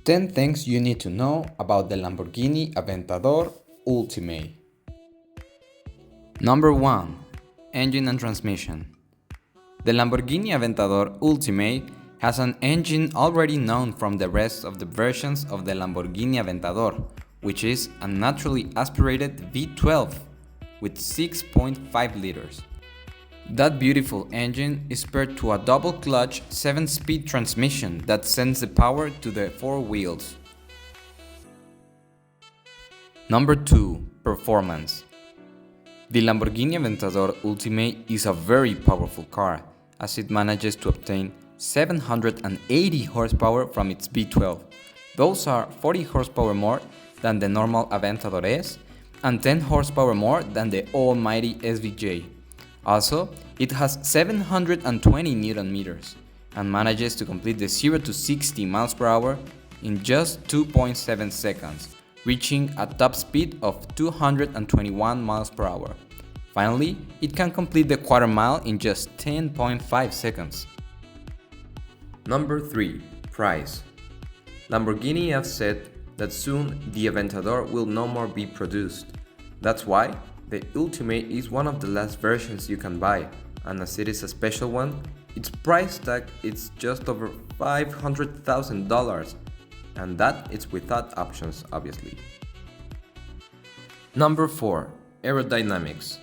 10 things you need to know about the Lamborghini Aventador Ultimae. Number 1. Engine and transmission. The Lamborghini Aventador Ultimae has an engine already known from the rest of the versions of the Lamborghini Aventador, which is a naturally aspirated V12 with 6.5 liters. That beautiful engine is paired to a double-clutch 7-speed transmission that sends the power to the four wheels. Number 2. Performance. The Lamborghini Aventador Ultimae is a very powerful car, as it manages to obtain 780 horsepower from its V12. Those are 40 horsepower more than the normal Aventador S and 10 horsepower more than the almighty SVJ. Also, it has 720 Newton meters and manages to complete the 0 to 60 miles per hour in just 2.7 seconds, reaching a top speed of 221 miles per hour. Finally, it can complete the quarter mile in just 10.5 seconds. Number 3. Price. Lamborghini have said that soon the Aventador will no more be produced. That's why the Ultimae is one of the last versions you can buy, and as it is a special one, its price tag is just over $500,000, and that is without options, obviously. Number 4. Aerodynamics.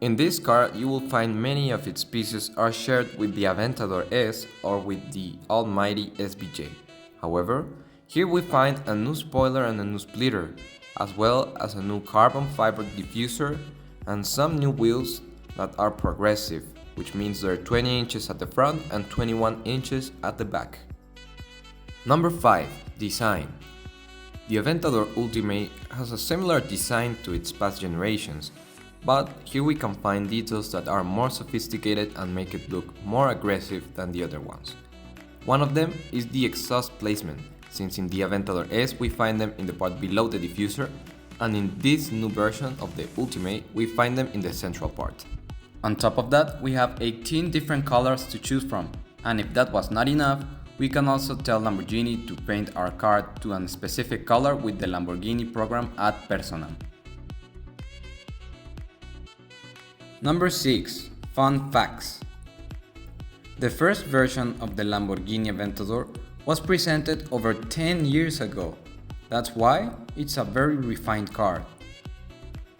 In this car, you will find many of its pieces are shared with the Aventador S or with the almighty SVJ. However, here we find a new spoiler and a new splitter, as well as a new carbon fiber diffuser and some new wheels that are progressive, which means they're 20 inches at the front and 21 inches at the back. Number 5. Design. The Aventador Ultimae has a similar design to its past generations, but here we can find details that are more sophisticated and make it look more aggressive than the other ones. One of them is the exhaust placement, since in the Aventador S we find them in the part below the diffuser, and in this new version of the Ultimae we find them in the central part. On top of that, we have 18 different colors to choose from, and if that was not enough, we can also tell Lamborghini to paint our car to a specific color with the Lamborghini program ad personam. Number 6. Fun facts. The first version of the Lamborghini Aventador was presented over 10 years ago. That's why it's a very refined car.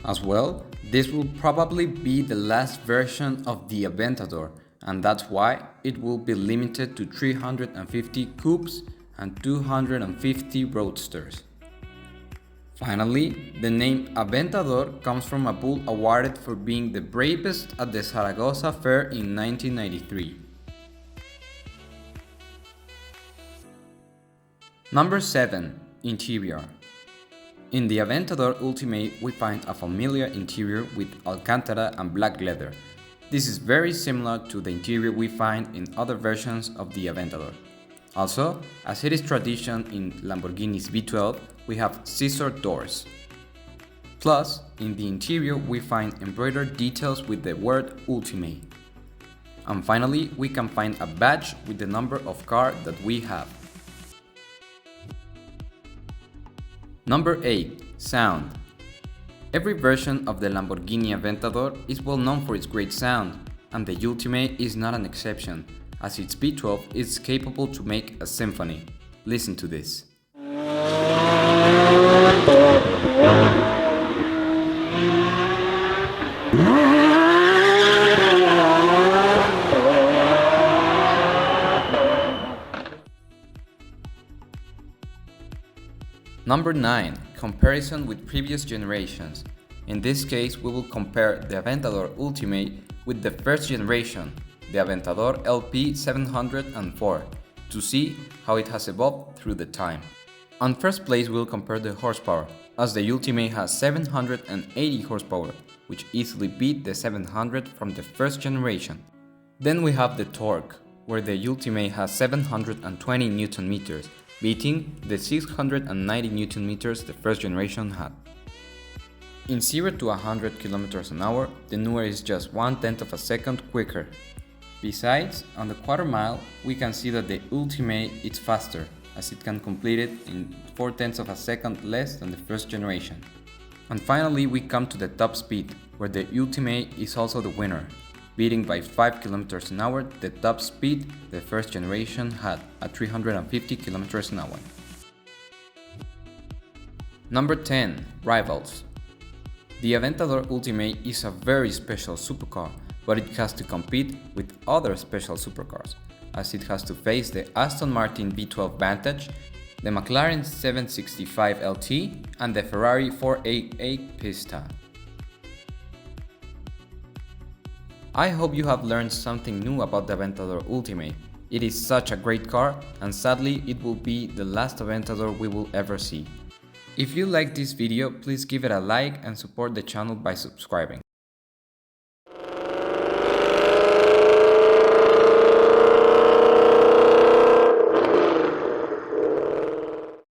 As well, this will probably be the last version of the Aventador, and that's why it will be limited to 350 coupes and 250 roadsters. Finally, the name Aventador comes from a bull awarded for being the bravest at the Zaragoza Fair in 1993. Number 7. Interior. In the Aventador Ultimae we find a familiar interior with Alcantara and black leather. This is very similar to the interior we find in other versions of the Aventador. Also, as it is tradition in Lamborghini's V12, we have scissor doors. Plus, in the interior we find embroidered details with the word Ultimae. And finally, we can find a badge with the number of car that we have. Number 8. Sound. Every version of the Lamborghini Aventador is well known for its great sound, and the Ultimae is not an exception, as its V12 is capable to make a symphony. Listen to this. Number 9. Comparison with previous generations. In this case, we will compare the Aventador Ultimae with the first generation, the Aventador LP 704, to see how it has evolved through the time. On first place, we'll compare the horsepower, as the Ultimae has 780 horsepower, which easily beat the 700 from the first generation. Then we have the torque, where the Ultimae has 720 Newton meters, beating the 690 Newton meters the first generation had. In 0 to 100 km an hour, the newer is just 1/10 of a second quicker. Besides, on the quarter mile, we can see that the Ultimae is faster, as it can complete it in 4/10 of a second less than the first generation. And finally we come to the top speed, where the Ultimae is also the winner, beating by 5 km an hour the top speed the first generation had at 350 km an hour. Number 10. Rivals. The Aventador Ultimae is a very special supercar, but it has to compete with other special supercars, as it has to face the Aston Martin V12 Vantage, the McLaren 765 LT, and the Ferrari 488 Pista. I hope you have learned something new about the Aventador Ultimae. It is such a great car, and sadly it will be the last Aventador we will ever see. If you like this video, please give it a like and support the channel by subscribing.